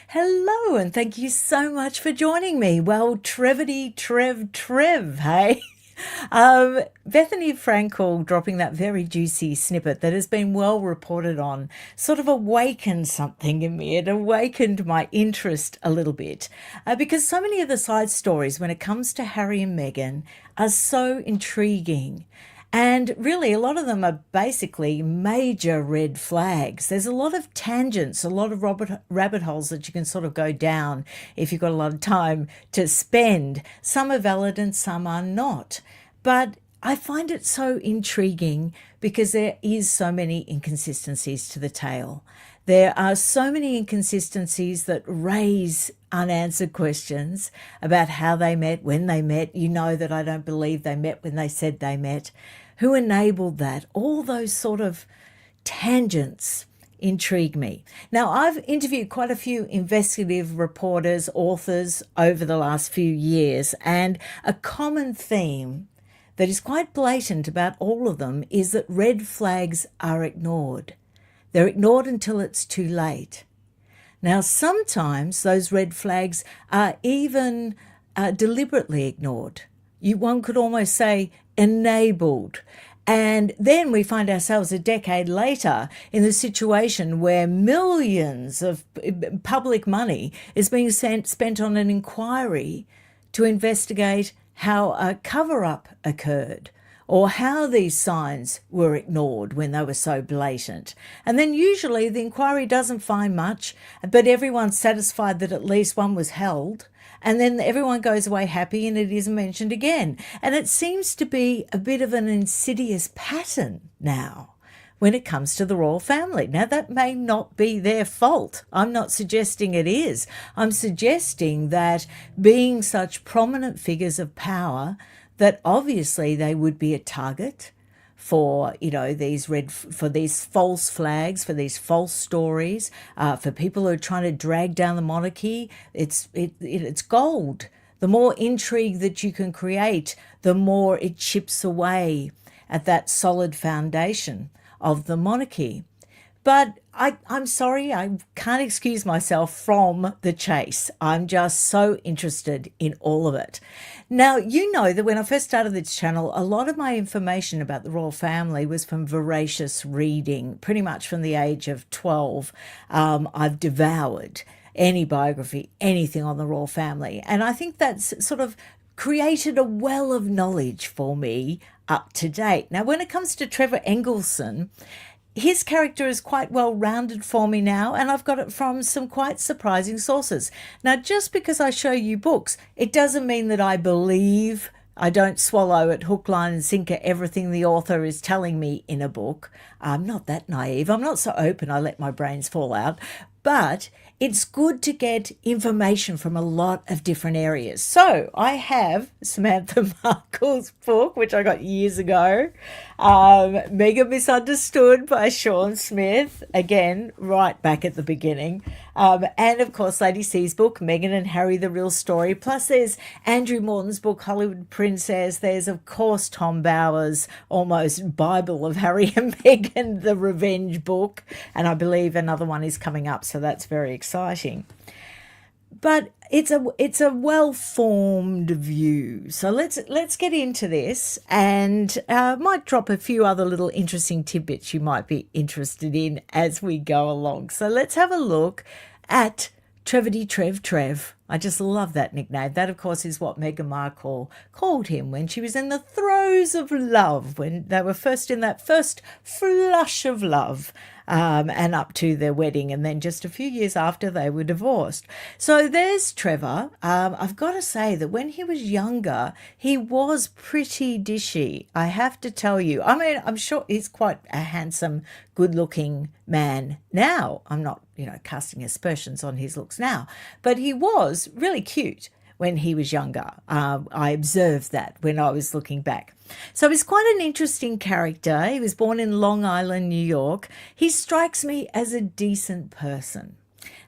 Hello, and thank you so much for joining me. Well, Trevity Trev Trev, hey? Bethany Frankel dropping that very juicy snippet that has been well reported on sort of awakened something in me. It awakened my interest a little bit because so many of the side stories when it comes to Harry and Meghan are so intriguing. And really, a lot of them are basically major red flags. There's a lot of tangents, a lot of rabbit holes that you can sort of go down if you've got a lot of time to spend. Some are valid and some are not. But I find it so intriguing because there is so many inconsistencies to the tale. There are so many inconsistencies that raise unanswered questions about how they met, when they met. You know that I don't believe they met when they said they met. Who enabled that? All those sort of tangents intrigue me. Now, I've interviewed quite a few investigative reporters, authors over the last few years, and a common theme that is quite blatant about all of them is that red flags are ignored. They're ignored until it's too late. Now, sometimes those red flags are even deliberately ignored. One could almost say enabled. And then we find ourselves a decade later in the situation where millions of public money is being spent on an inquiry to investigate how a cover-up occurred or how these signs were ignored when they were so blatant. And then usually the inquiry doesn't find much, but everyone's satisfied that at least one was held. And then everyone goes away happy and it isn't mentioned again. And it seems to be a bit of an insidious pattern now when it comes to the royal family. Now, that may not be their fault. I'm not suggesting it is. I'm suggesting that being such prominent figures of power, that obviously they would be a target for these false flags, for these false stories, for people who are trying to drag down the monarchy. It's gold. The more intrigue that you can create, the more it chips away at that solid foundation of the monarchy. But I'm sorry, I can't excuse myself from the chase. I'm just so interested in all of it. Now, you know that when I first started this channel, a lot of my information about the royal family was from voracious reading, pretty much from the age of 12. I've devoured any biography, anything on the royal family. And I think that's sort of created a well of knowledge for me up to date. Now, when it comes to Trevor Engleson, his character is quite well rounded for me now, and I've got it from some quite surprising sources. Now, just because I show you books, it doesn't mean that I believe. I don't swallow it hook, line and sinker everything the author is telling me in a book. I'm not that naive. I'm not so open I let my brains fall out. But it's good to get information from a lot of different areas. So I have Samantha Markle's book, which I got years ago, Mega Misunderstood by Sean Smith, again, right back at the beginning. And of course, Lady C's book, Meghan and Harry, The Real Story. Plus there's Andrew Morton's book, Hollywood Princess. There's, of course, Tom Bower's almost Bible of Harry and Meghan, The Revenge book. And I believe another one is coming up, so that's very exciting. But it's a well-formed view. So let's get into this, and might drop a few other little interesting tidbits you might be interested in as we go along. So let's have a look at Trevity Trev Trev. I just love that nickname. That, of course, is what Meghan Markle called him when she was in the throes of love, when they were first in that first flush of love, and up to their wedding, and then just a few years after they were divorced. So there's Trevor. I've got to say that when he was younger, he was pretty dishy, I have to tell you. I mean, I'm sure he's quite a handsome, good-looking man now. I'm not, casting aspersions on his looks now, but he was really cute when he was younger. I observed that when I was looking back. So he's quite an interesting character. He was born in Long Island, New York. He strikes me as a decent person.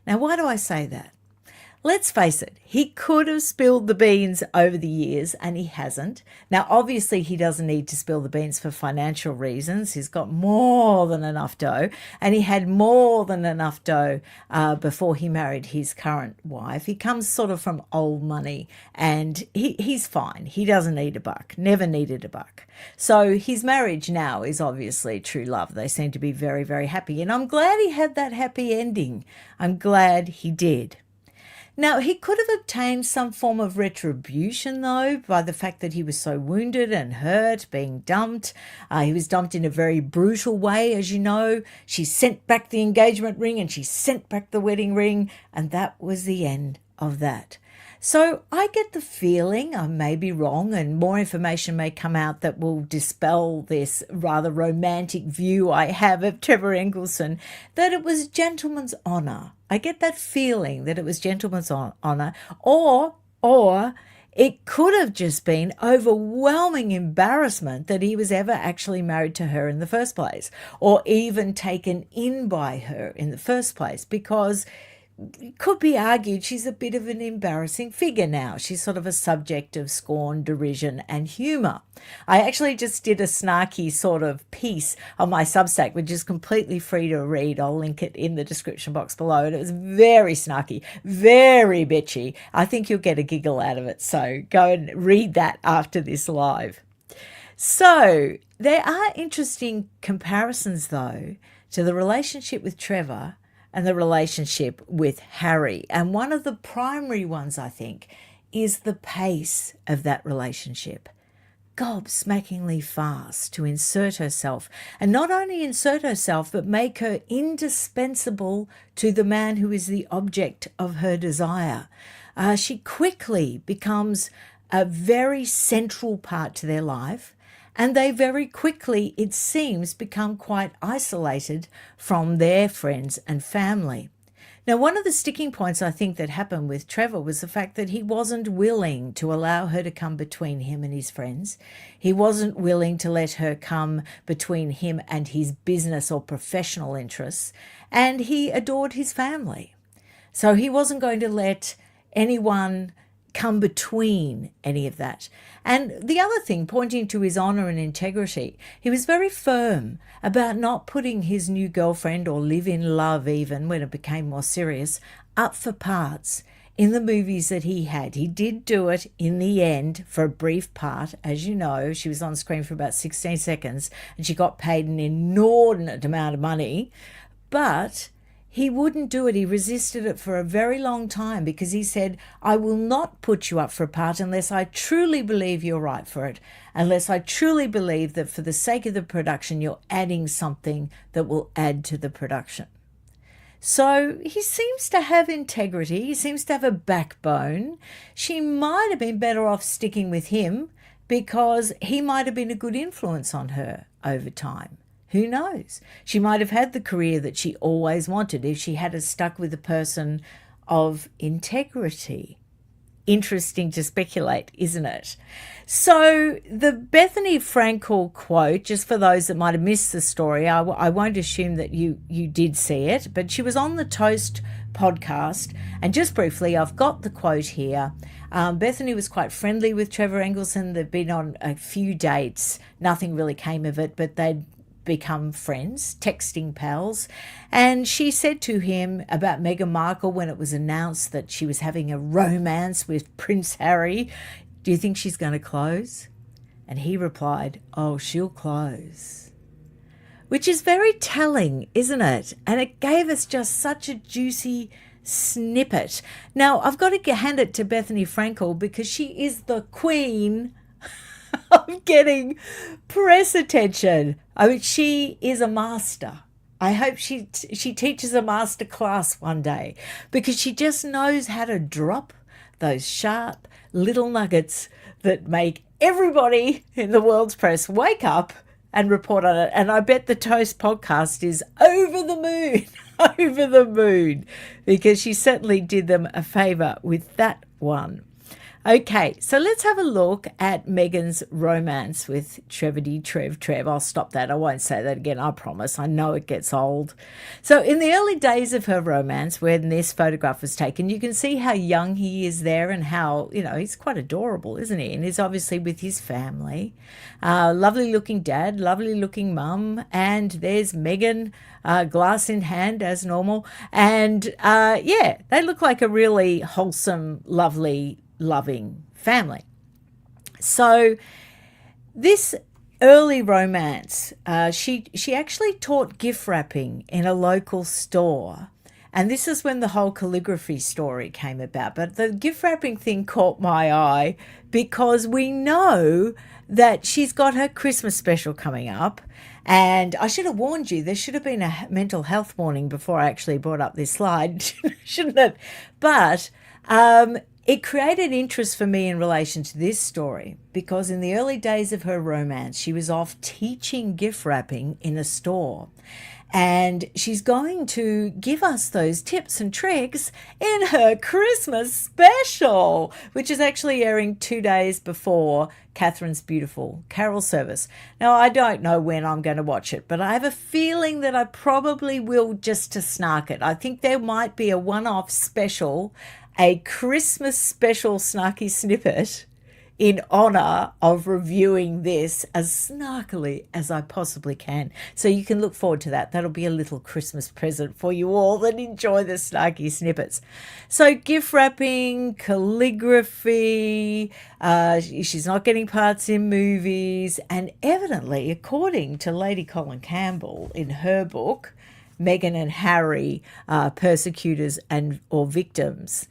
Now, why do I say that? Let's face it, he could have spilled the beans over the years and he hasn't. Now, obviously, he doesn't need to spill the beans for financial reasons. He's got more than enough dough, and he had more than enough dough before he married his current wife. He comes sort of from old money and he's fine. He doesn't need a buck, never needed a buck. So his marriage now is obviously true love. They seem to be very, very happy, and I'm glad he had that happy ending. I'm glad he did. Now, he could have obtained some form of retribution, though, by the fact that he was so wounded and hurt, being dumped. He was dumped in a very brutal way, as you know. She sent back the engagement ring and she sent back the wedding ring, and that was the end of that. So I get the feeling, I may be wrong, and more information may come out that will dispel this rather romantic view I have of Trevor Engleson, that it was gentleman's honour. I get that feeling that it was gentleman's honour, or it could have just been overwhelming embarrassment that he was ever actually married to her in the first place, or even taken in by her in the first place, because it could be argued she's a bit of an embarrassing figure now. She's sort of a subject of scorn, derision, and humour. I actually just did a snarky sort of piece on my Substack, which is completely free to read. I'll link it in the description box below. And it was very snarky, very bitchy. I think you'll get a giggle out of it. So go and read that after this live. So there are interesting comparisons, though, to the relationship with Trevor and the relationship with Harry. And one of the primary ones, I think, is the pace of that relationship. Gobsmackingly fast to insert herself, and not only insert herself, but make her indispensable to the man who is the object of her desire. She quickly becomes a very central part to their life, and they very quickly, it seems, become quite isolated from their friends and family. Now, one of the sticking points I think that happened with Trevor was the fact that he wasn't willing to allow her to come between him and his friends. He wasn't willing to let her come between him and his business or professional interests, and he adored his family. So he wasn't going to let anyone come between any of that. And the other thing, pointing to his honour and integrity, he was very firm about not putting his new girlfriend, or live-in love even when it became more serious, up for parts in the movies that he had. He did do it in the end for a brief part. As you know, she was on screen for about 16 seconds and she got paid an inordinate amount of money, but he wouldn't do it. He resisted it for a very long time because he said, I will not put you up for a part unless I truly believe you're right for it, unless I truly believe that for the sake of the production, you're adding something that will add to the production. So he seems to have integrity. He seems to have a backbone. She might have been better off sticking with him because he might have been a good influence on her over time. Who knows? She might have had the career that she always wanted if she had stuck with a person of integrity. Interesting to speculate, isn't it? So the Bethany Frankel quote, just for those that might have missed the story, I won't assume that you did see it, but she was on the Toast podcast. And just briefly, I've got the quote here. Bethany was quite friendly with Trevor Engleson. They've been on a few dates. Nothing really came of it, but they'd become friends, texting pals. And she said to him about Meghan Markle when it was announced that she was having a romance with Prince Harry, do you think she's going to close? And he replied, oh, she'll close. Which is very telling, isn't it? And it gave us just such a juicy snippet. Now, I've got to hand it to Bethany Frankel because she is the queen of getting press attention. I mean, she is a master. I hope she teaches a master class one day because she just knows how to drop those sharp little nuggets that make everybody in the world's press wake up and report on it. And I bet the Toast podcast is over the moon, over the moon, because she certainly did them a favour with that one. Okay, so let's have a look at Meghan's romance with Trevity Trev Trev. I'll stop that. I won't say that again, I promise. I know it gets old. So in the early days of her romance, when this photograph was taken, you can see how young he is there and how, he's quite adorable, isn't he? And he's obviously with his family. Lovely looking dad, lovely looking mum, and there's Meghan, glass in hand as normal. And they look like a really wholesome, lovely, loving family. So this early romance, she actually taught gift wrapping in a local store. And this is when the whole calligraphy story came about. But the gift wrapping thing caught my eye because we know that she's got her Christmas special coming up. And I should have warned you, there should have been a mental health warning before I actually brought up this slide, shouldn't it? But it created interest for me in relation to this story because in the early days of her romance, she was off teaching gift wrapping in a store. And she's going to give us those tips and tricks in her Christmas special, which is actually airing 2 days before Catherine's beautiful carol service. Now, I don't know when I'm going to watch it, but I have a feeling that I probably will just to snark it. I think there might be a one-off special, a Christmas special snarky snippet in honor of reviewing this as snarkily as I possibly can. So you can look forward to that. That'll be a little Christmas present for you all that enjoy the snarky snippets. So gift wrapping, calligraphy, she's not getting parts in movies, and evidently, according to Lady Colin Campbell in her book, Meghan and Harry, Persecutors or Victims,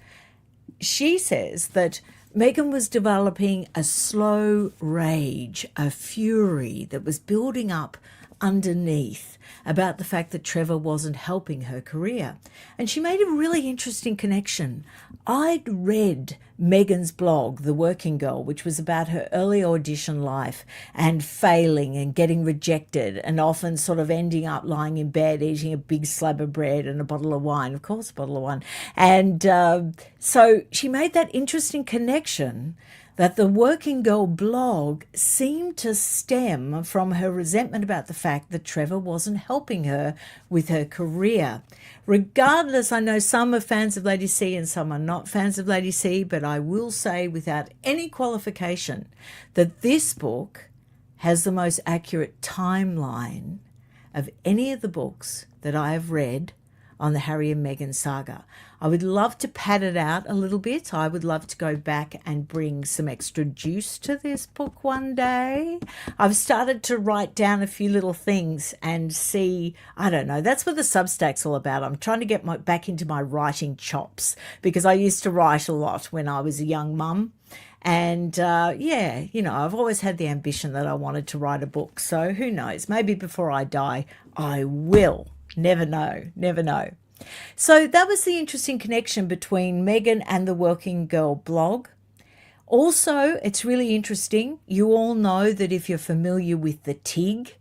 she says that Meghan was developing a slow rage, a fury that was building up underneath about the fact that Trevor wasn't helping her career. And she made a really interesting connection. I'd read Meghan's blog, The Working Girl, which was about her early audition life and failing and getting rejected and often sort of ending up lying in bed eating a big slab of bread and a bottle of wine, of course, a bottle of wine. And so she made that interesting connection that the Working Girl blog seemed to stem from her resentment about the fact that Trevor wasn't helping her with her career. Regardless, I know some are fans of Lady C and some are not fans of Lady C, but I will say without any qualification that this book has the most accurate timeline of any of the books that I have read on the Harry and Meghan saga. I would love to pad it out a little bit. I would love to go back and bring some extra juice to this book one day. I've started to write down a few little things and see, I don't know, that's what the Substack's all about. I'm trying to get back into my writing chops because I used to write a lot when I was a young mum. And I've always had the ambition that I wanted to write a book. So who knows, maybe before I die, I will. Never know, never know. So that was the interesting connection between Meghan and the Working Girl blog. Also, it's really interesting. You all know that if you're familiar with the TIG,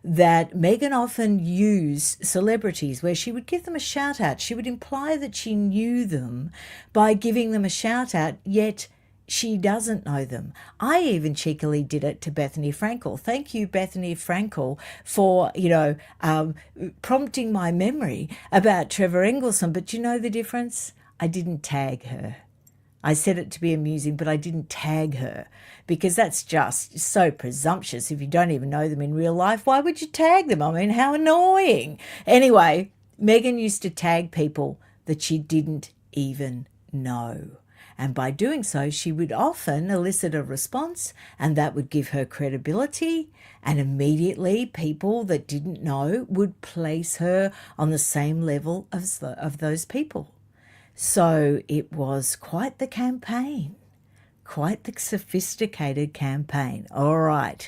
that Meghan often used celebrities where she would give them a shout out. She would imply that she knew them by giving them a shout out, yet she doesn't know them. I even cheekily did it to Bethany Frankel. Thank you, Bethany Frankel, for, prompting my memory about Trevor Engleson. But you know the difference? I didn't tag her. I said it to be amusing, but I didn't tag her because that's just so presumptuous. If you don't even know them in real life, why would you tag them? I mean, how annoying. Anyway, Meghan used to tag people that she didn't even know. And by doing so, she would often elicit a response, and that would give her credibility. And immediately, people that didn't know would place her on the same level of those people. So it was quite the campaign, quite the sophisticated campaign. All right.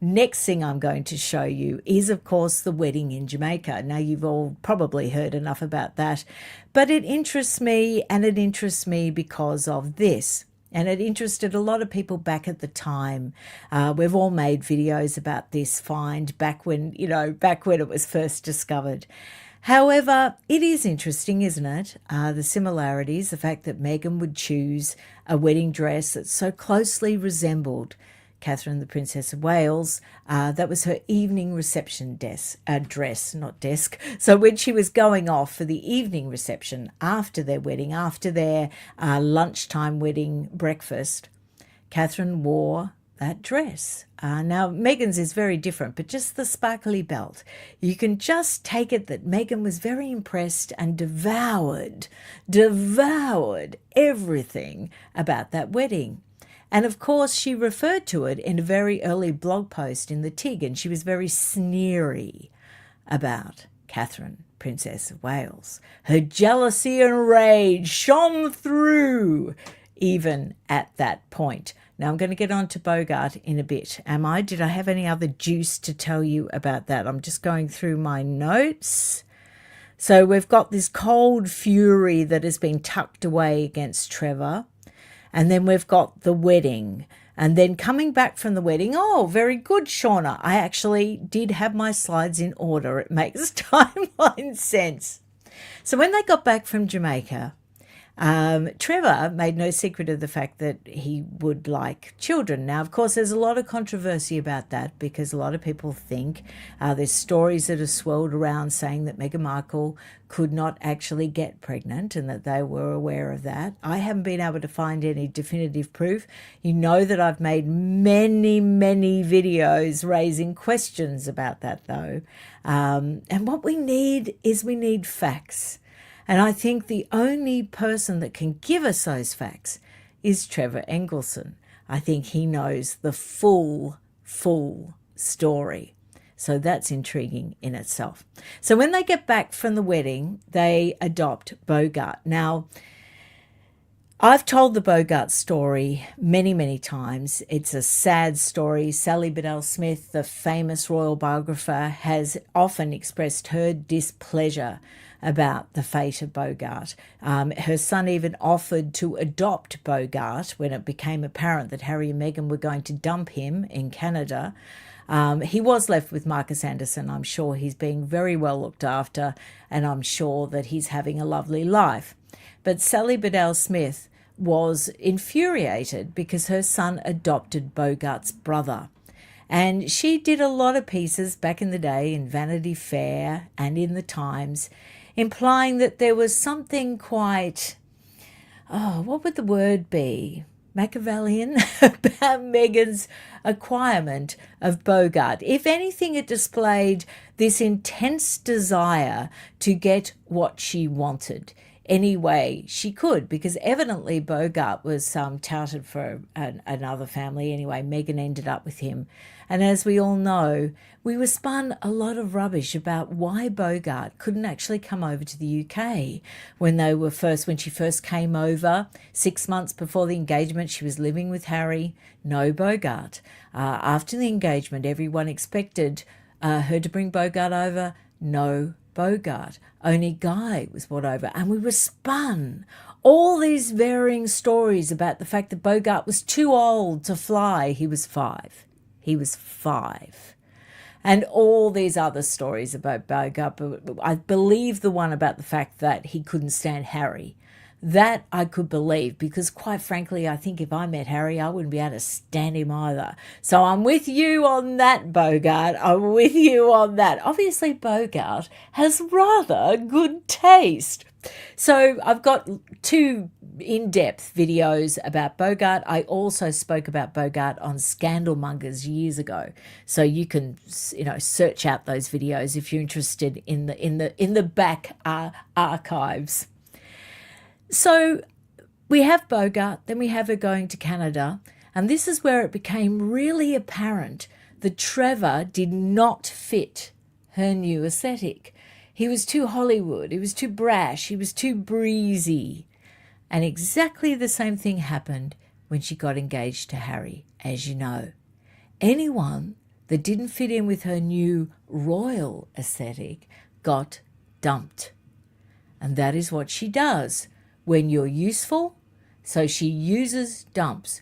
Next thing I'm going to show you is, of course, the wedding in Jamaica. Now, you've all probably heard enough about that, but it interests me, and it interests me because of this. And it interested a lot of people back at the time. We've all made videos about this find back when it was first discovered. However, it is interesting, isn't it? The similarities, the fact that Meghan would choose a wedding dress that so closely resembled Catherine, the Princess of Wales. That was her evening reception dress, not desk. So when she was going off for the evening reception after their wedding, after their lunchtime wedding breakfast, Catherine wore that dress. Now, Meghan's is very different, but just the sparkly belt. You can just take it that Meghan was very impressed and devoured everything about that wedding. And of course, she referred to it in a very early blog post in the TIG, and she was very sneery about Catherine, Princess of Wales. Her jealousy and rage shone through even at that point. Now, I'm going to get on to Boghart in a bit. Am I? Did I have any other juice to tell you about that? I'm just going through my notes. So we've got this cold fury that has been tucked away against Trevor. And then we've got the wedding. And then coming back from the wedding, oh, very good, Shauna. I actually did have my slides in order. It makes timeline sense. So when they got back from Jamaica, Trevor made no secret of the fact that he would like children. Now, of course, there's a lot of controversy about that because a lot of people think there's stories that have swirled around saying that Meghan Markle could not actually get pregnant and that they were aware of that. I haven't been able to find any definitive proof. You know that I've made many videos raising questions about that, though. And what we need is facts. And I think the only person that can give us those facts is Trevor Engleson. I think he knows the full story. So that's intriguing in itself. So when they get back from the wedding, they adopt Boghart. Now, I've told the Boghart story many times. It's a sad story. Sally Bedell-Smith, the famous royal biographer, has often expressed her displeasure about the fate of Boghart. Her son even offered to adopt Boghart when it became apparent that Harry and Meghan were going to dump him in Canada. He was left with Marcus Anderson. I'm sure he's being very well looked after, and I'm sure that he's having a lovely life. But Sally Bedell-Smith was infuriated because her son adopted Boghart's brother. And she did a lot of pieces back in the day in Vanity Fair and in the Times, implying that there was something quite, what would the word be? Machiavellian about Meghan's acquirement of Boghart. If anything, it displayed this intense desire to get what she wanted any way she could, because evidently Boghart was touted for another family. Anyway, Meghan ended up with him. And as we all know, we were spun a lot of rubbish about why Boghart couldn't actually come over to the UK when she first came over 6 months before the engagement. She was living with Harry. No Boghart. After the engagement, everyone expected her to bring Boghart over. No Boghart. Only Guy was brought over, and we were spun all these varying stories about the fact that Boghart was too old to fly. He was 5. And all these other stories about Boghart. But I believe the one about the fact that he couldn't stand Harry. That I could believe, because quite frankly, I think if I met Harry, I wouldn't be able to stand him either. So I'm with you on that, Boghart. I'm with you on that. Obviously, Boghart has rather good taste. So I've got 2 in-depth videos about Boghart. I also spoke about Boghart on Scandalmongers years ago. So you can, search out those videos if you're interested in the back archives. So we have Boghart, then we have her going to Canada, and this is where it became really apparent that Trevor did not fit her new aesthetic. He was too Hollywood, he was too brash, he was too breezy. And exactly the same thing happened when she got engaged to Harry, as you know. Anyone that didn't fit in with her new royal aesthetic got dumped. And that is what she does when you're useful. So she uses, dumps.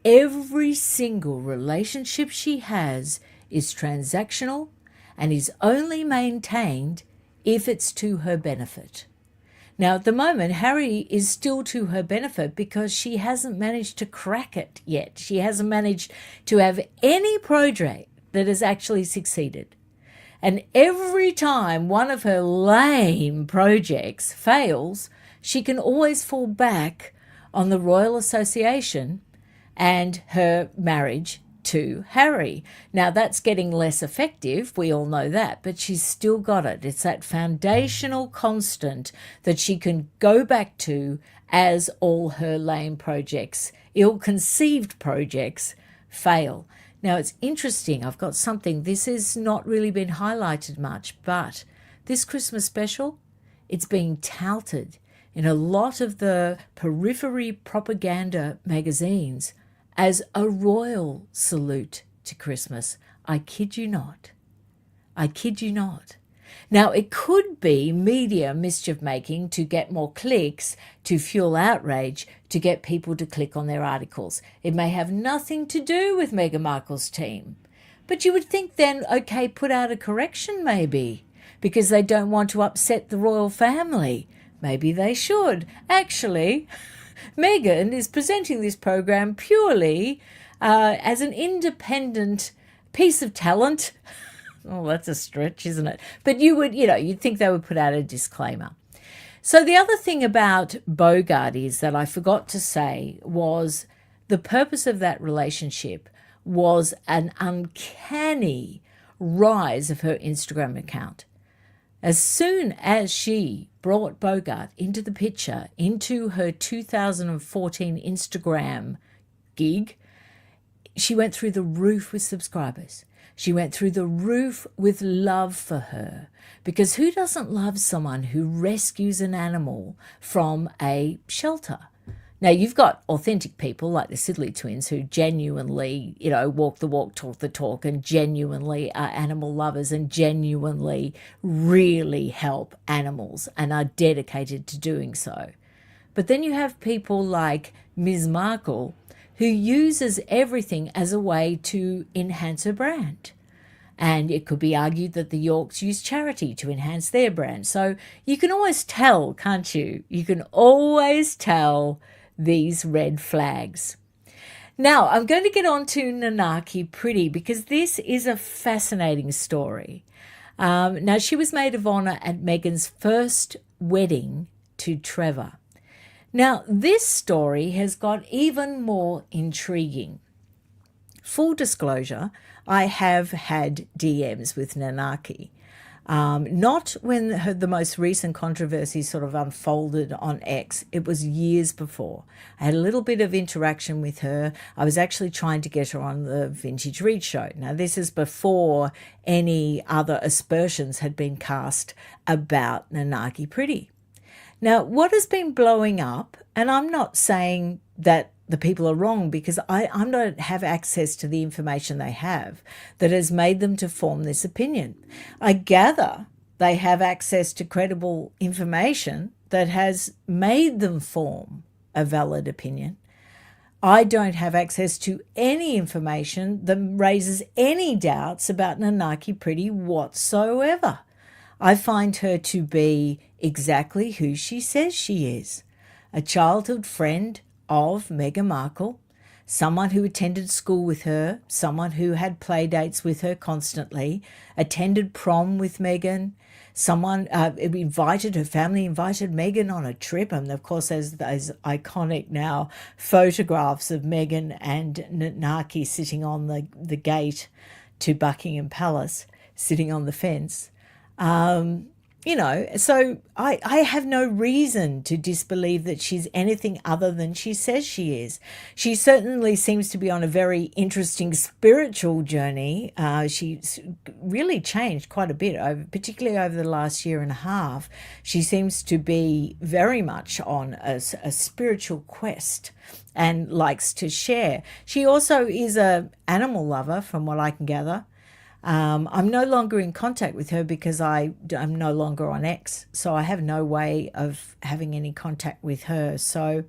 Every single relationship she has is transactional, and is only maintained if it's to her benefit. Now, at the moment, Harry is still to her benefit because she hasn't managed to crack it yet. She hasn't managed to have any project that has actually succeeded. And every time one of her lame projects fails, she can always fall back on the Royal Association and her marriage to Harry. Now, that's getting less effective, we all know that, but she's still got it. It's that foundational constant that she can go back to as all her lame projects, ill-conceived projects, fail. Now, it's interesting. I've got something. This has not really been highlighted much, but this Christmas special, it's being touted in a lot of the periphery propaganda magazines as a royal salute to Christmas. I kid you not. I kid you not. Now, it could be media mischief making to get more clicks, to fuel outrage, to get people to click on their articles. It may have nothing to do with Meghan Markle's team. But you would think then, okay, put out a correction maybe, because they don't want to upset the royal family. Maybe they should. Actually, Meghan is presenting this program purely as an independent piece of talent. Oh, that's a stretch, isn't it? But you'd think they would put out a disclaimer. So the other thing about Boghart is that I forgot to say was the purpose of that relationship was an uncanny rise of her Instagram account. As soon as she brought Boghart into the picture, into her 2014 Instagram gig, she went through the roof with subscribers. She went through the roof with love for her, because who doesn't love someone who rescues an animal from a shelter? Now, you've got authentic people like the Sidley twins who genuinely, walk the walk, talk the talk, and genuinely are animal lovers and genuinely really help animals and are dedicated to doing so. But then you have people like Ms. Markle, who uses everything as a way to enhance her brand. And it could be argued that the Yorks use charity to enhance their brand. So you can always tell, can't you? You can always tell these red flags. Now, I'm going to get on to Nanaki Pretty, because this is a fascinating story. Now, she was maid of honour at Meghan's first wedding to Trevor. Now, this story has got even more intriguing. Full disclosure, I have had DMs with Nanaki. Not when the most recent controversy sort of unfolded on X. It was years before. I had a little bit of interaction with her. I was actually trying to get her on the Vintage Read show. Now, this is before any other aspersions had been cast about Nanaki Pretty. Now, what has been blowing up, and I'm not saying that the people are wrong, because I don't have access to the information they have that has made them to form this opinion. I gather they have access to credible information that has made them form a valid opinion. I don't have access to any information that raises any doubts about Nanaki Pretty whatsoever. I find her to be exactly who she says she is, a childhood friend of Meghan Markle, someone who attended school with her, someone who had play dates with her constantly, attended prom with Meghan, someone her family invited Meghan on a trip. And of course, there's those iconic now photographs of Meghan and Nanaki sitting on the gate to Buckingham Palace, sitting on the fence. So I have no reason to disbelieve that she's anything other than she says she is. She certainly seems to be on a very interesting spiritual journey. She's really changed quite a bit, particularly over the last year and a half. She seems to be very much on a spiritual quest and likes to share. She also is an animal lover, from what I can gather. I'm no longer in contact with her because I'm no longer on X, so I have no way of having any contact with her. So,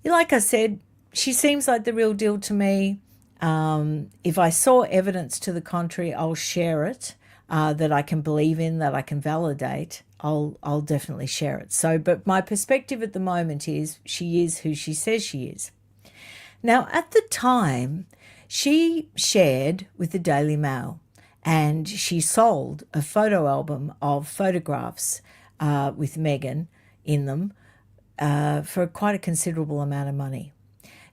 like I said, she seems like the real deal to me. If I saw evidence to the contrary, I'll share it, that I can believe in, that I can validate. I'll definitely share it. So, but my perspective at the moment is she is who she says she is. Now, at the time, she shared with the Daily Mail and she sold a photo album of photographs with Meghan in them for quite a considerable amount of money.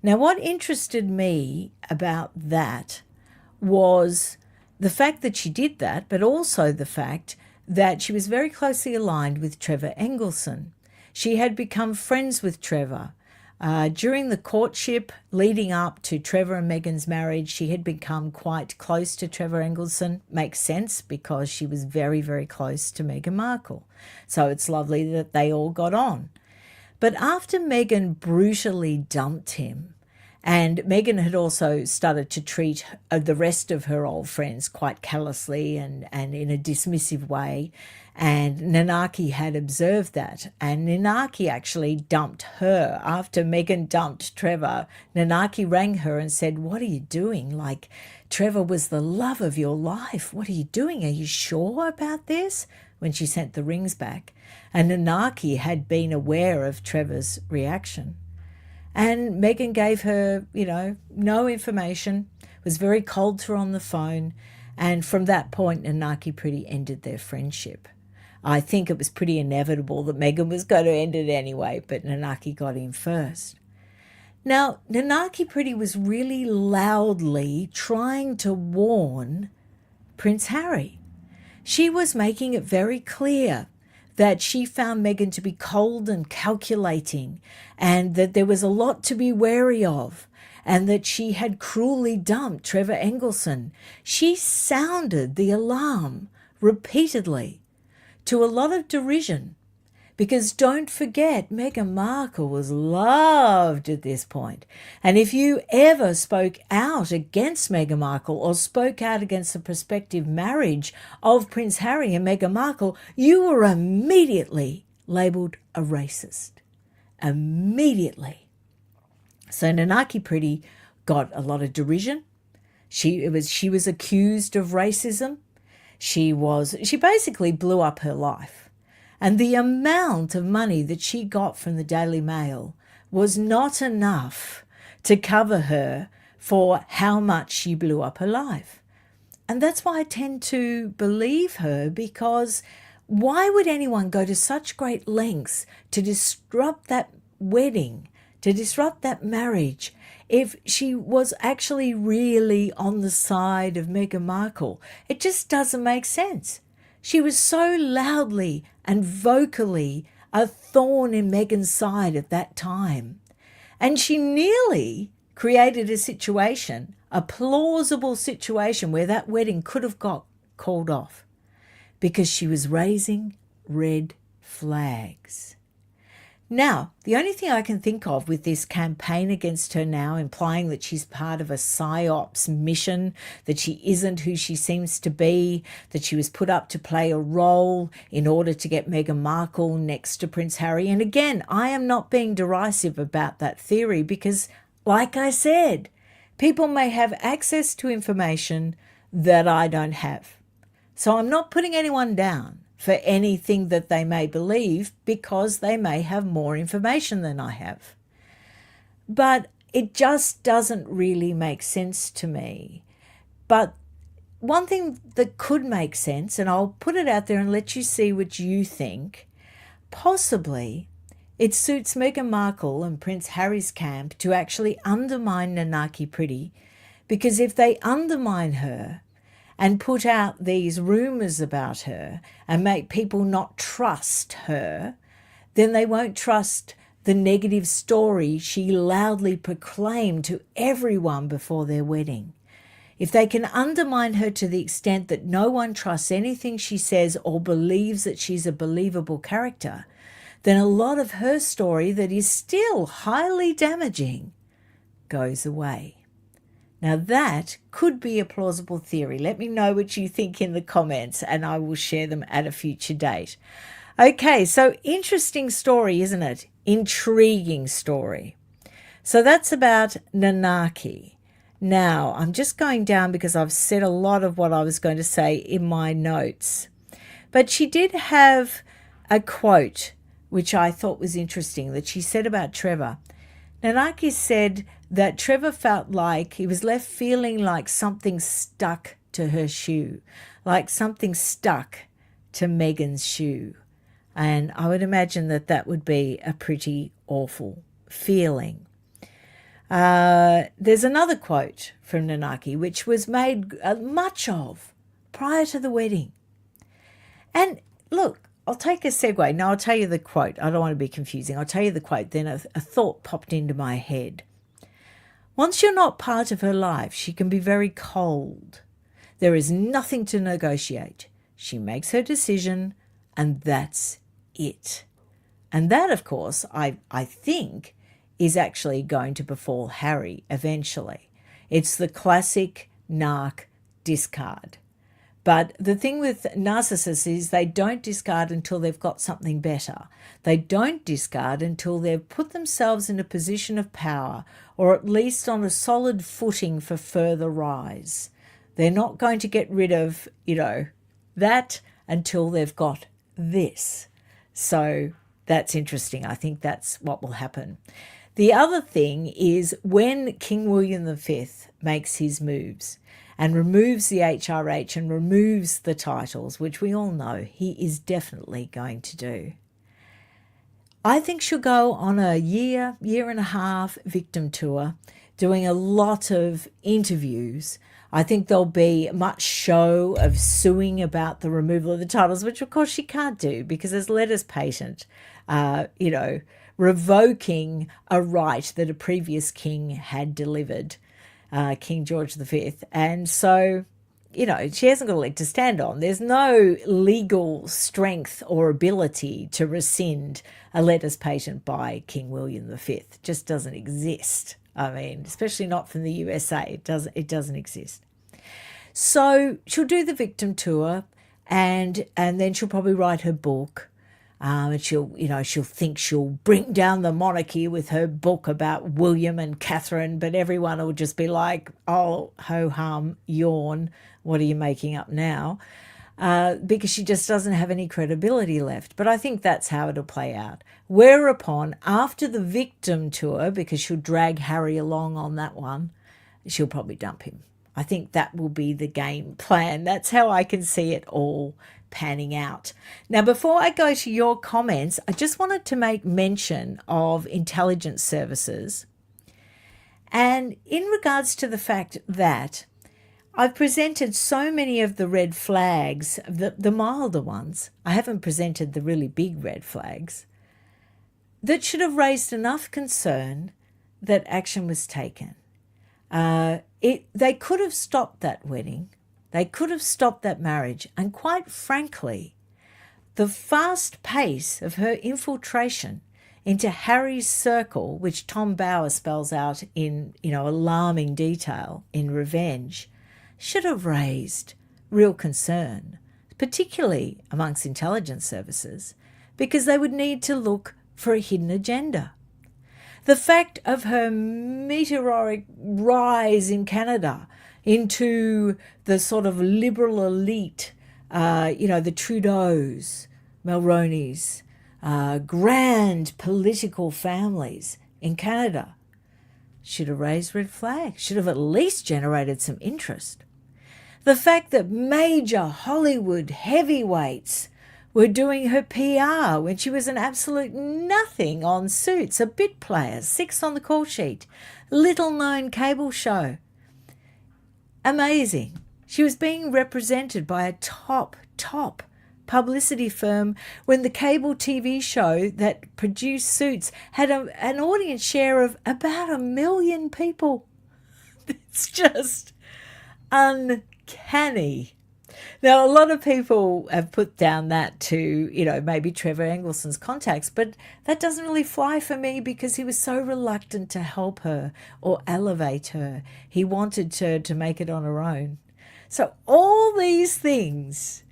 Now, what interested me about that was the fact that she did that, but also the fact that she was very closely aligned with Trevor Engleson. She had become friends with Trevor. During the courtship leading up to Trevor and Meghan's marriage, she had become quite close to Trevor Engleson. Makes sense because she was very, very close to Meghan Markle. So it's lovely that they all got on. But after Meghan brutally dumped him, and Meghan had also started to treat the rest of her old friends quite callously and in a dismissive way, and Nanaki had observed that. And Nanaki actually dumped her. After Meghan dumped Trevor, Nanaki rang her and said, "What are you doing? Like, Trevor was the love of your life. What are you doing? Are you sure about this?" When she sent the rings back. And Nanaki had been aware of Trevor's reaction. And Meghan gave her, no information, was very cold to her on the phone. And from that point, Nanaki pretty ended their friendship. I think it was pretty inevitable that Meghan was going to end it anyway, but Nanaki got in first. Now, Nanaki pretty was really loudly trying to warn Prince Harry. She was making it very clear that she found Meghan to be cold and calculating, and that there was a lot to be wary of, and that she had cruelly dumped Trevor Engleson. She sounded the alarm repeatedly, to a lot of derision, because don't forget, Meghan Markle was loved at this point. And if you ever spoke out against Meghan Markle or spoke out against the prospective marriage of Prince Harry and Meghan Markle, you were immediately labelled a racist. Immediately. So Nanaki pretty got a lot of derision. She was accused of racism. She basically blew up her life. And the amount of money that she got from the Daily Mail was not enough to cover her for how much she blew up her life. And that's why I tend to believe her, because why would anyone go to such great lengths to disrupt that wedding, to disrupt that marriage, if she was actually really on the side of Meghan Markle? It just doesn't make sense. She was so loudly and vocally a thorn in Meghan's side at that time. And she nearly created a situation, a plausible situation, where that wedding could have got called off, because she was raising red flags. Now, the only thing I can think of with this campaign against her now, implying that she's part of a PSYOPs mission, that she isn't who she seems to be, that she was put up to play a role in order to get Meghan Markle next to Prince Harry. And again, I am not being derisive about that theory, because, like I said, people may have access to information that I don't have. So I'm not putting anyone down for anything that they may believe, because they may have more information than I have. But it just doesn't really make sense to me. But one thing that could make sense, and I'll put it out there and let you see what you think, possibly it suits Meghan Markle and Prince Harry's camp to actually undermine Nanaki pretty, because if they undermine her and put out these rumours about her and make people not trust her, then they won't trust the negative story she loudly proclaimed to everyone before their wedding. If they can undermine her to the extent that no one trusts anything she says or believes that she's a believable character, then a lot of her story that is still highly damaging goes away. Now that could be a plausible theory. Let me know what you think in the comments, and I will share them at a future date. Okay, so interesting story, isn't it? Intriguing story. So that's about Nanaki. Now, I'm just going down because I've said a lot of what I was going to say in my notes. But she did have a quote which I thought was interesting that she said about Trevor. Nanaki said that Trevor felt like he was left feeling like something stuck to her shoe, like something stuck to Megan's shoe. And I would imagine that that would be a pretty awful feeling. There's another quote from Nanaki, which was made much of prior to the wedding. And look, I'll take a segue. Now, I'll tell you the quote. I don't want to be confusing. I'll tell you the quote. Then a thought popped into my head. Once you're not part of her life, she can be very cold. There is nothing to negotiate. She makes her decision, and that's it. And that, of course, I think is actually going to befall Harry eventually. It's the classic narc discard. But the thing with narcissists is they don't discard until they've got something better. They don't discard until they've put themselves in a position of power, or at least on a solid footing for further rise. They're not going to get rid of, that until they've got this. So that's interesting. I think that's what will happen. The other thing is when King William V makes his moves and removes the HRH and removes the titles, which we all know he is definitely going to do, I think she'll go on a year and a half victim tour, doing a lot of interviews. I think there'll be much show of suing about the removal of the titles, which of course she can't do because there's letters patent, revoking a right that a previous king had delivered, King George V. And so, she hasn't got a leg to stand on. There's no legal strength or ability to rescind a letters patent by King William V. It just doesn't exist. I mean, especially not from the USA. It doesn't exist. So she'll do the victim tour, and then she'll probably write her book. And she'll think she'll bring down the monarchy with her book about William and Catherine, but everyone will just be like, oh, ho-hum, yawn, what are you making up now? Because she just doesn't have any credibility left. But I think that's how it'll play out. Whereupon, after the victim tour, because she'll drag Harry along on that one, she'll probably dump him. I think that will be the game plan. That's how I can see it all panning out. Now, before I go to your comments, I just wanted to make mention of intelligence services. And in regards to the fact that I've presented so many of the red flags, the milder ones, I haven't presented the really big red flags, that should have raised enough concern that action was taken. They could have stopped that wedding. They could have stopped that marriage. And quite frankly, the fast pace of her infiltration into Harry's circle, which Tom Bower spells out in, alarming detail in Revenge, should have raised real concern, particularly amongst intelligence services, because they would need to look for a hidden agenda. The fact of her meteoric rise in Canada into the sort of liberal elite, the Trudeaus, Mulroneys, grand political families in Canada, should have raised red flags, should have at least generated some interest. The fact that major Hollywood heavyweights were doing her PR when she was an absolute nothing on Suits, a bit player, 6th on the call sheet, little-known cable show. Amazing. She was being represented by a top publicity firm when the cable TV show that produced Suits had an audience share of about 1 million people. It's just uncanny. Now, a lot of people have put down that to, maybe Trevor Engleson's contacts, but that doesn't really fly for me because he was so reluctant to help her or elevate her. He wanted to make it on her own. So all these things,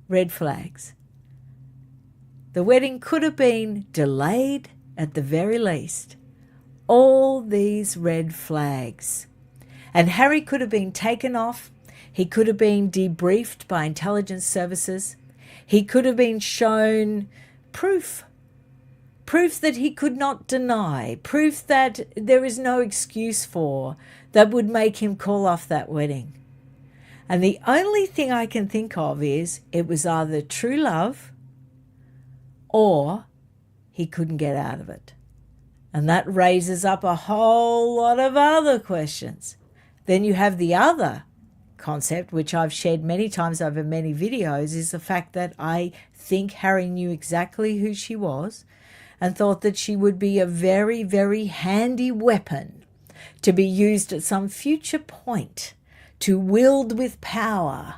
red flags. The wedding could have been delayed at the very least. All these red flags. And Harry could have been taken off. He could have been debriefed by intelligence services. He could have been shown proof that he could not deny, proof that there is no excuse for, that would make him call off that wedding. And the only thing I can think of is it was either true love or he couldn't get out of it. And that raises up a whole lot of other questions. Then you have the other concept, which I've shared many times over many videos, is the fact that I think Harry knew exactly who she was and thought that she would be a very, very handy weapon to be used at some future point to wield with power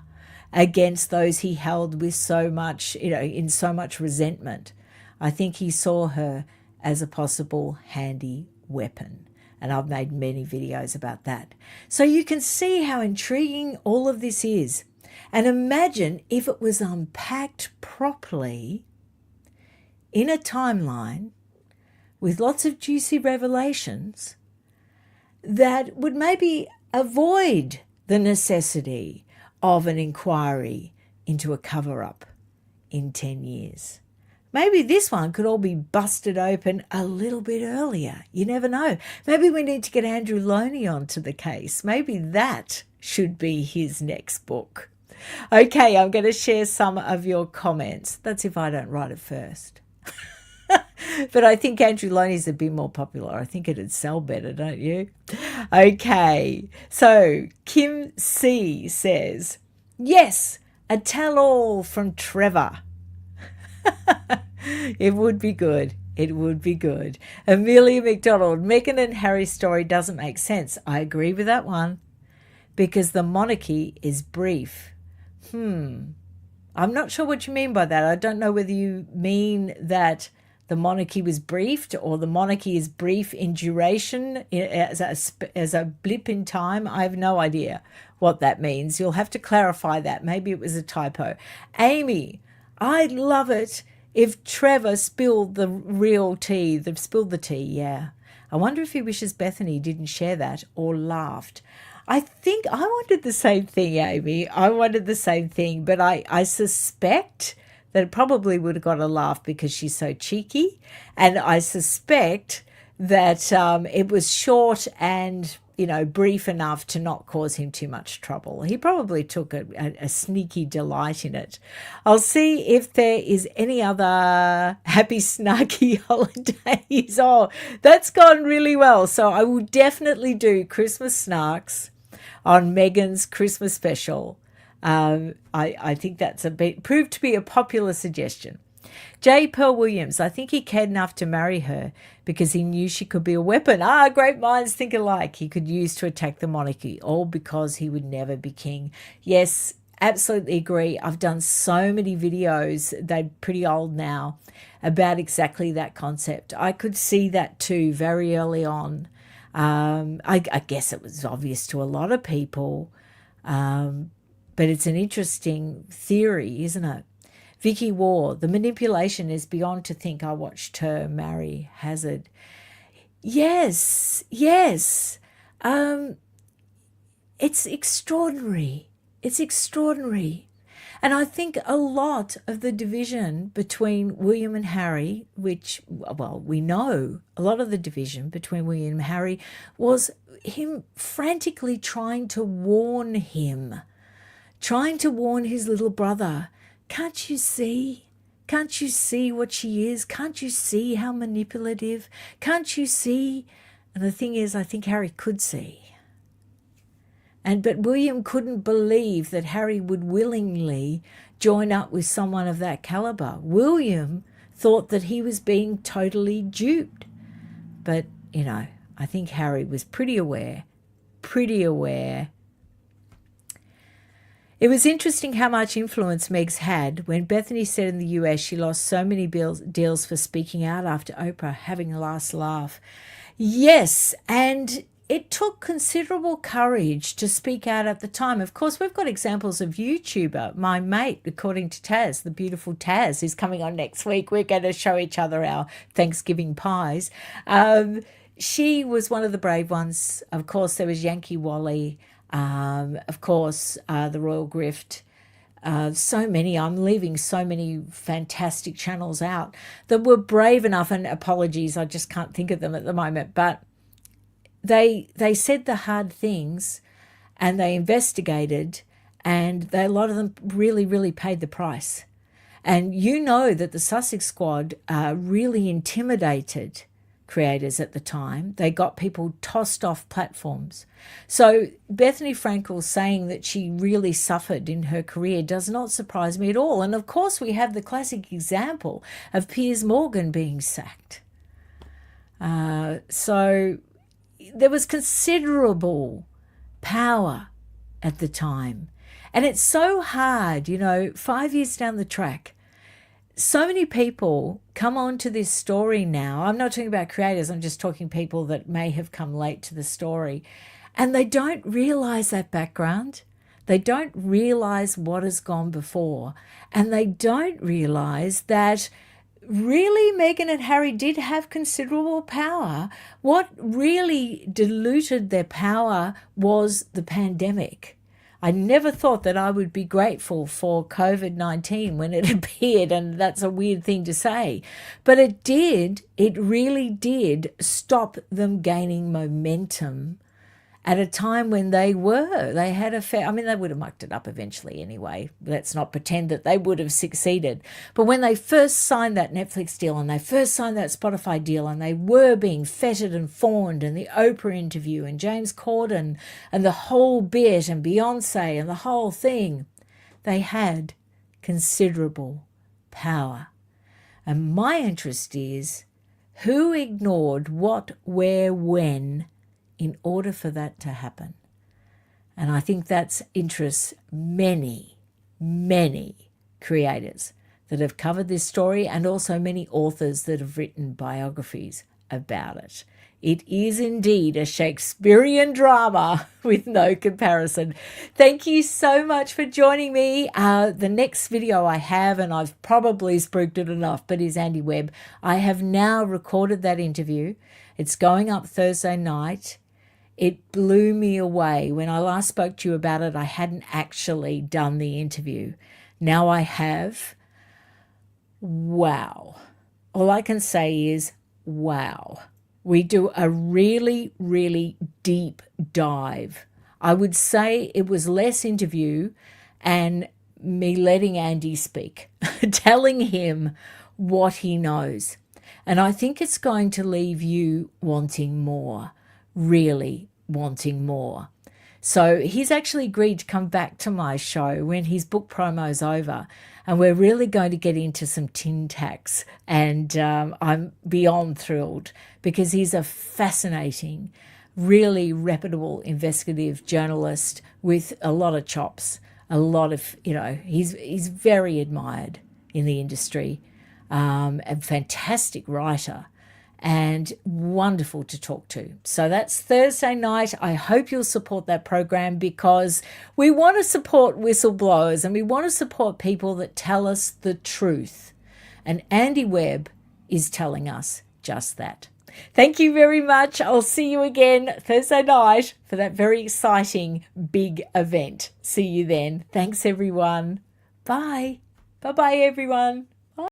against those he held with so much, in so much resentment. I think he saw her as a possible handy weapon. And I've made many videos about that. So you can see how intriguing all of this is. And imagine if it was unpacked properly in a timeline with lots of juicy revelations that would maybe avoid the necessity of an inquiry into a cover-up in 10 years. Maybe this one could all be busted open a little bit earlier. You never know. Maybe we need to get Andrew Loney onto the case. Maybe that should be his next book. Okay, I'm going to share some of your comments. That's if I don't write it first. But I think Andrew Loney's a bit more popular. I think it'd sell better, don't you? Okay, so Kim C says, yes, a tell-all from Trevor. It would be good. It would be good. Amelia McDonald, Meghan and Harry's story doesn't make sense. I agree with that one. Because the monarchy is brief. I'm not sure what you mean by that. I don't know whether you mean that the monarchy was briefed or the monarchy is brief in duration as a blip in time. I have no idea what that means. You'll have to clarify that. Maybe it was a typo. Amy, I'd love it if Trevor spilled the real tea, spilled the tea, yeah. I wonder if he wishes Bethany didn't share that or laughed. I think I wanted the same thing, Amy. I wanted the same thing, but I suspect that it probably would have got a laugh because she's so cheeky. And I suspect that it was short and, brief enough to not cause him too much trouble. He probably took a sneaky delight in it. I'll see if there is any other happy snarky holidays. Oh, that's gone really well. So I will definitely do Christmas snarks on Meghan's Christmas special. I think that's proved to be a popular suggestion. J. Pearl Williams, I think he cared enough to marry her because he knew she could be a weapon. Great minds think alike. He could use to attack the monarchy, all because he would never be king. Yes, absolutely agree. I've done so many videos, they're pretty old now, about exactly that concept. I could see that too very early on. I guess it was obvious to a lot of people, but it's an interesting theory, isn't it? Vicky Ward, the manipulation is beyond to think I watched her marry Hazard. Yes. It's extraordinary. It's extraordinary. And I think a lot of the division between William and Harry, which, well, we know a lot of the division between William and Harry was him frantically trying to warn him, trying to warn his little brother. Can't you see? Can't you see what she is? Can't you see how manipulative? Can't you see? And the thing is, I think Harry could see. But William couldn't believe that Harry would willingly join up with someone of that caliber. William thought that he was being totally duped. But, I think Harry was pretty aware. It was interesting how much influence Meg's had. When Bethany said in the US she lost so many deals for speaking out after Oprah having a last laugh. Yes, and it took considerable courage to speak out at the time. Of course, we've got examples of YouTuber. My mate, according to Taz, the beautiful Taz, who's coming on next week. We're going to show each other our Thanksgiving pies. she was one of the brave ones. Of course, there was Yankee Wally, of course, the Royal Grift. So many, I'm leaving so many fantastic channels out that were brave enough, and apologies, I just can't think of them at the moment, but they said the hard things and they investigated, and a lot of them really, really paid the price. And you know that the Sussex Squad really intimidated creators at the time. They got people tossed off platforms. So Bethany Frankel saying that she really suffered in her career does not surprise me at all. And of course, we have the classic example of Piers Morgan being sacked. So there was considerable power at the time. And it's so hard, 5 years down the track. So many people come on to this story now. I'm not talking about creators. I'm just talking people that may have come late to the story. And they don't realize that background. They don't realize what has gone before. And they don't realize that really Meghan and Harry did have considerable power. What really diluted their power was the pandemic. I never thought that I would be grateful for COVID-19 when it appeared, and that's a weird thing to say. But it did, it really did stop them gaining momentum at a time when they had a fair, they would have mucked it up eventually anyway. Let's not pretend that they would have succeeded. But when they first signed that Netflix deal and they first signed that Spotify deal and they were being feted and fawned, and the Oprah interview and James Corden and the whole bit and Beyonce and the whole thing, they had considerable power. And my interest is who ignored what, where, when in order for that to happen. And I think that's interests many, many creators that have covered this story, and also many authors that have written biographies about it. It is indeed a Shakespearean drama with no comparison. Thank you so much for joining me. The next video I have, and I've probably spooked it enough, but is Andy Webb. I have now recorded that interview. It's going up Thursday night. It blew me away. When I last spoke to you about it, I hadn't actually done the interview. Now I have. Wow. All I can say is, wow. We do a really, really deep dive. I would say it was less interview and me letting Andy speak, telling him what he knows. And I think it's going to leave you wanting more. Really wanting more. So he's actually agreed to come back to my show when his book promo's over, and we're really going to get into some tin tacks, and I'm beyond thrilled because he's a fascinating, really reputable investigative journalist with a lot of chops, a lot of, he's very admired in the industry, a fantastic writer, and wonderful to talk to. So that's Thursday night. I hope you'll support that program, because we want to support whistleblowers and we want to support people that tell us the truth. And Andy Webb is telling us just that. Thank you very much. I'll see you again Thursday night for that very exciting big event. See you then. Thanks, everyone. Bye. Bye-bye, everyone.